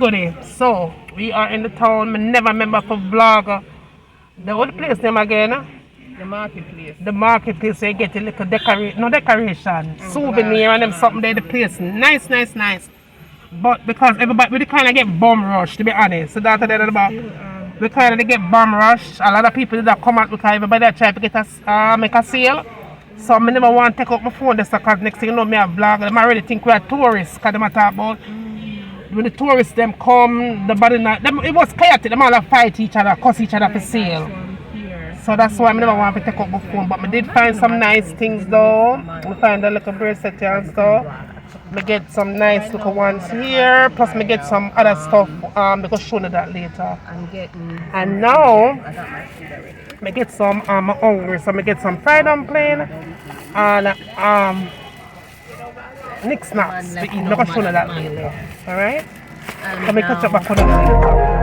goodie. So we are in the town. I never remember for vlog. The old place name again? The marketplace. The marketplace, so you get a little decoration, souvenir and them something there. The place nice. But because everybody we kind of get bum rush, to be honest. So that's about we kind of get bum rush. A lot of people that come out because everybody try to get us make a sale. So I never want to take out my phone just because next thing you know me a vlog. I already think we are tourists because they talk about when the tourists them come, the body not them, it was chaotic, them all fight each other, cuss each other for sale. So that's why I never want to take out my phone. But I did find some nice things though. I find a little bracelet here and stuff. I get some nice little ones here. Plus I get some other stuff. Because show you that later. And now I get some I'm hungry. So I get some fried dumpling and Nick snacks to eat. I'm gonna show you that later. Alright? So I catch up back on that later.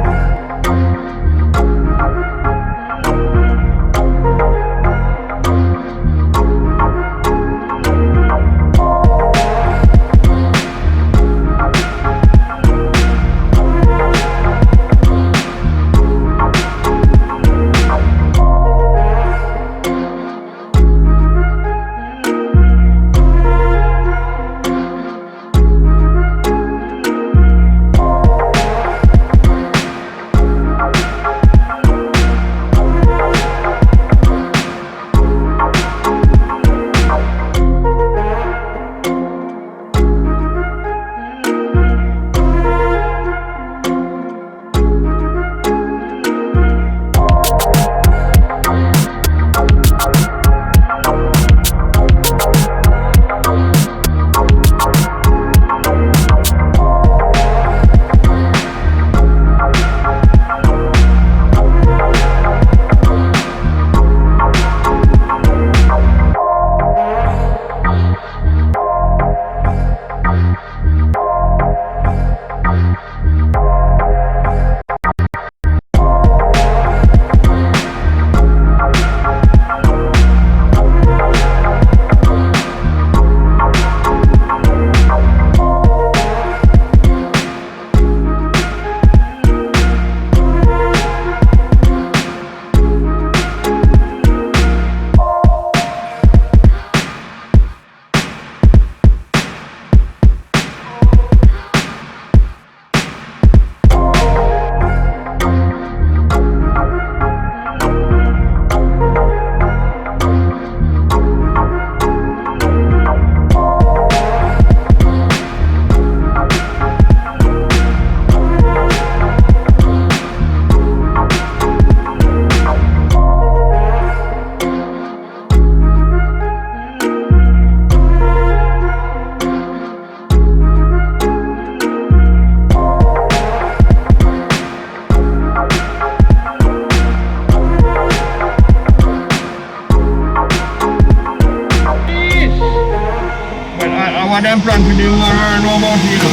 Them plan to do know about you.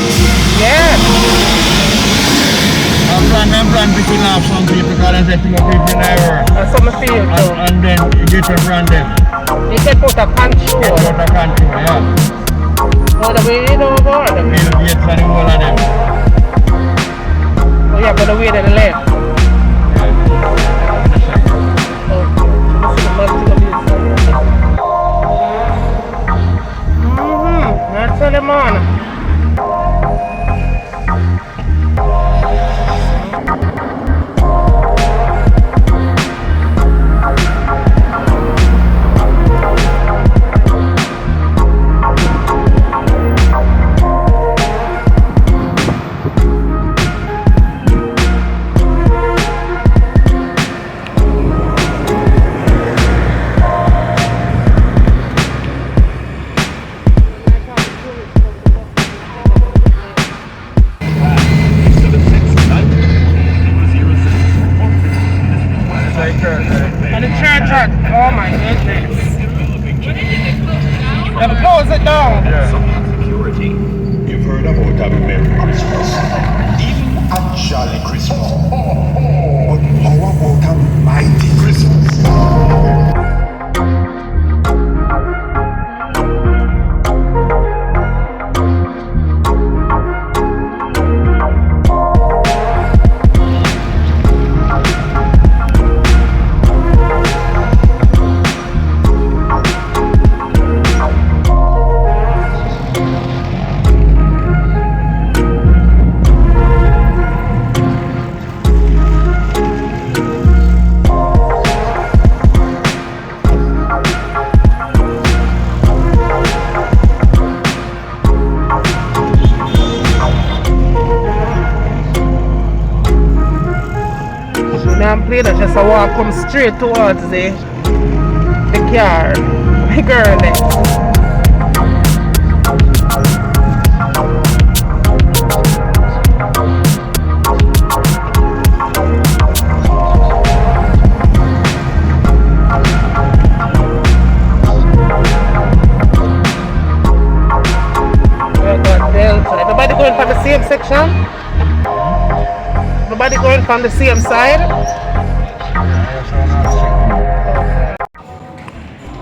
Yeah. I'm plan to kill off some people because they think of people never. That's what I feel too. And then you get your friend them. They get out of control. Get out of control, yeah. No, the way they don't go. They'll get for the whole of them. Oh yeah, but the way to the left. That's all them on. And the church had, oh my goodness. They've closed it down. Security. You've heard about a Merry Christmas. Even a jolly Christmas. But how about a mighty Christmas? play that, just a walk come straight towards the car. The girl there. Everybody going from the same section? Everybody going from the same side?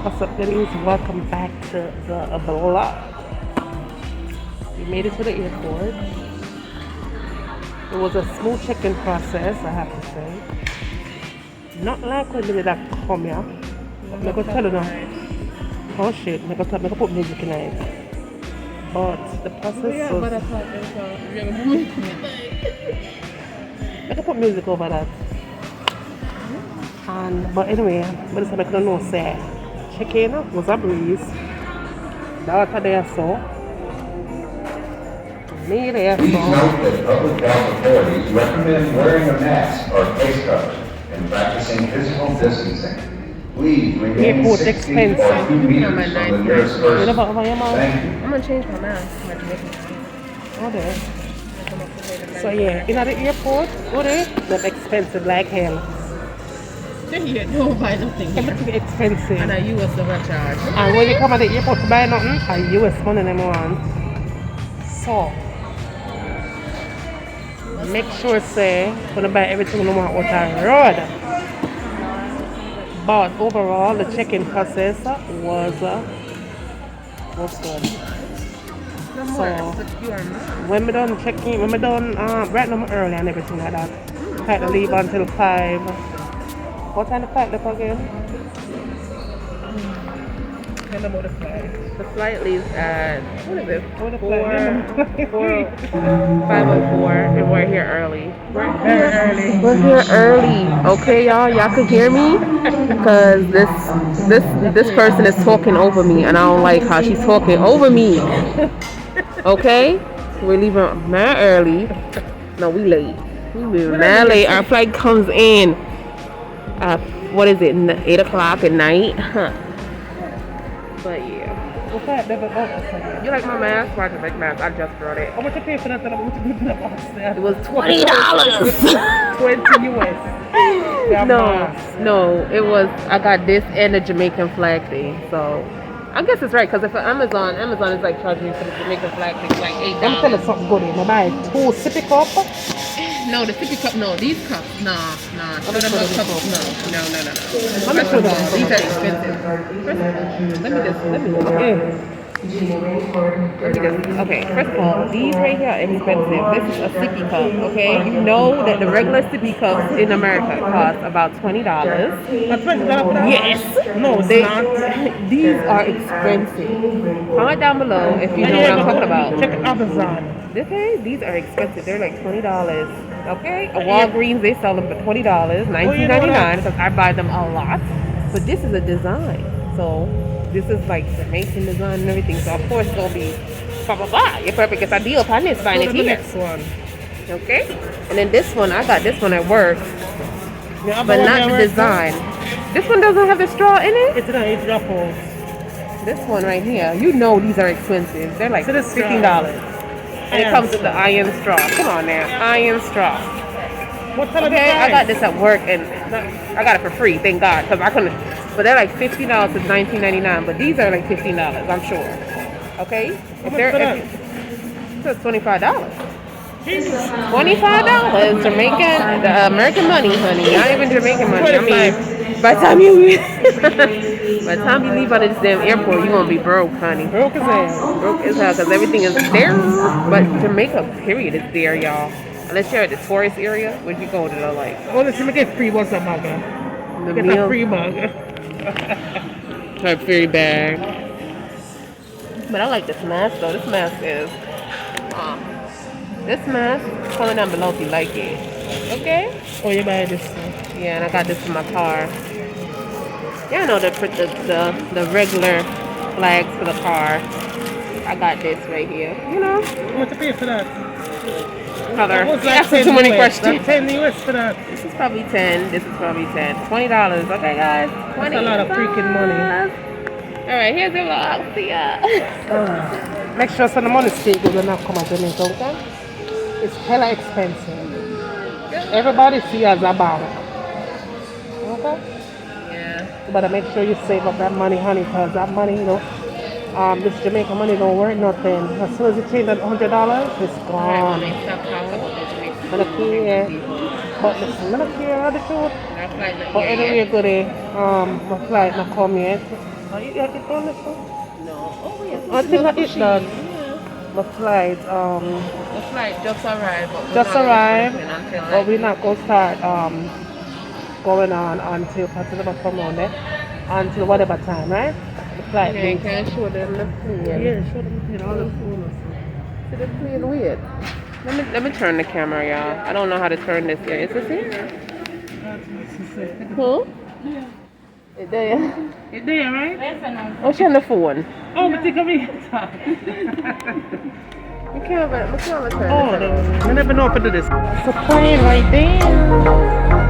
What's up, ladies? Welcome back to the vlog. We made it to the airport. It was a smooth check-in process, I have to say. Not like when we did that come here. I'm going to tell you now. Oh shit, I'm going to put music in it. But the process was... I can put music over that. But anyway, by the time I couldn't know, say, check-in was a breeze. Daughter there saw. Me there Please saw. note that public health authorities recommend wearing a mask or face cover and practicing physical distancing. Please remain Airport 6 feet expensive. or 2 meters from the nearest You person. know about your mouth? Thank you. I'm gonna change my mask. My Jamaican. Oh, there. So yeah, in at the airport, go there, them expensive like hell. Yeah, don't buy nothing here. Everything expensive. And a US overcharge. And when you come at the airport to buy nothing, a US money them want. So make sure say gonna buy everything you want out the road. But overall the check-in process was good. So when we done checking, when we done right now early and everything like that, had to leave until 5. What time the flight left again? Tell about the flight. The flight leaves at what is it? What the 5:04, and we're here early. We're very early. We're here early. Okay, y'all. Y'all can hear me, cause this person is talking over me, and I don't like how she's talking over me. Okay, we're leaving mad early. No, we late. We're mad late. Our flight comes in. What is it? 8 o'clock at night. But yeah. What's that? Never bought this one. You like my mask? Why Jamaican mask? I just brought it. How much you pay for that? How much you pay for that box there? It was $20. 20 US. No, it was. I got this and the Jamaican flag thing. So I guess it's right because if Amazon is like charging me for the Jamaican flag thing, like $8. Let me tell you something good. I buy 2 sippy cup. No, the sippy cup. No, these cups. Nah. How much for the cup? No. How much for the cup? These are expensive. Okay, first of all, these right here are expensive. This is a sippy cup, okay? You know that the regular sippy cups in America cost about $20. That's $20 for that? Yes. No, They, it's not. these are expensive. Comment down below if you know what I'm talking about. Check Amazon. Okay, these are expensive. They're like $20. Okay, at Walgreens they sell them for $20, $19.99 because I buy them a lot. But this is a design, so this is like Jamaican design and everything. So of course it's gonna be blah blah blah. You're probably get a deal upon this buying it The here. next one. Okay, and then this one I got this one at work, The other but one not there the works? design. This one doesn't have the straw in it. It's not. It's ruffles. This one right here, you know these are expensive. They're like So this straw. $15. And it Iron comes with the iron straw. Come on now, iron straw. What kind of Okay, I got price? this at work and I got it for free, thank God, because I couldn't. But they're like $15 to $19.99, but these are like $15, I'm sure. Okay, How much for that? so it's $25. $25 Jamaican, the American money, honey. Not even Jamaican money. I mean, by the time you leave out of this damn airport, you're gonna be broke, honey. Broke as hell. Broke as hell because everything is there, but Jamaica period is there, y'all. Unless you're at the tourist area, when you go to the like Oh, listen, we get free. What's that mug? the Get a meal free mug. type free bag. But I like this mask though. This mask is this mask. Comment down below if you like it. Okay. Oh, you buy this one. Yeah, and I got this in my car. Yeah, I know the regular flags for the car. I got this right here. You know. How much you pay for that? color. What's That's that too many 10 US? questions. That's 10 US for that. This is probably 10. This is probably 10. $20. Okay, guys. $20. That's a lot of freaking money. Alright, here's the vlog. See ya. Make sure so the money stay good when I come to Jamaica, okay? It's hella expensive. Everybody see as a bank. Okay? Yeah. You better make sure you save up that money, honey, because that money, you know, this Jamaican money don't worth nothing. As soon as you change that $100, it's gone. I don't care. But listen, I don't care how the truth. But anyway, goodie, my flight not come yet. You have it done this one? No. Oh, yes. I think it's done. My flight, The flight just arrived. But we're not going to start going on until from Monday, until whatever time, right? The flight. Yeah, you can't show them the plane. Yeah, show them all the phone. See the plane weird. Let me turn the camera, y'all. I don't know how to turn this yet. Is this it? Huh? It's there. It's there, right? Oh, she on the phone. Oh, but think of me. You can't turn Oh, I never know if I do this. It's a plane right there.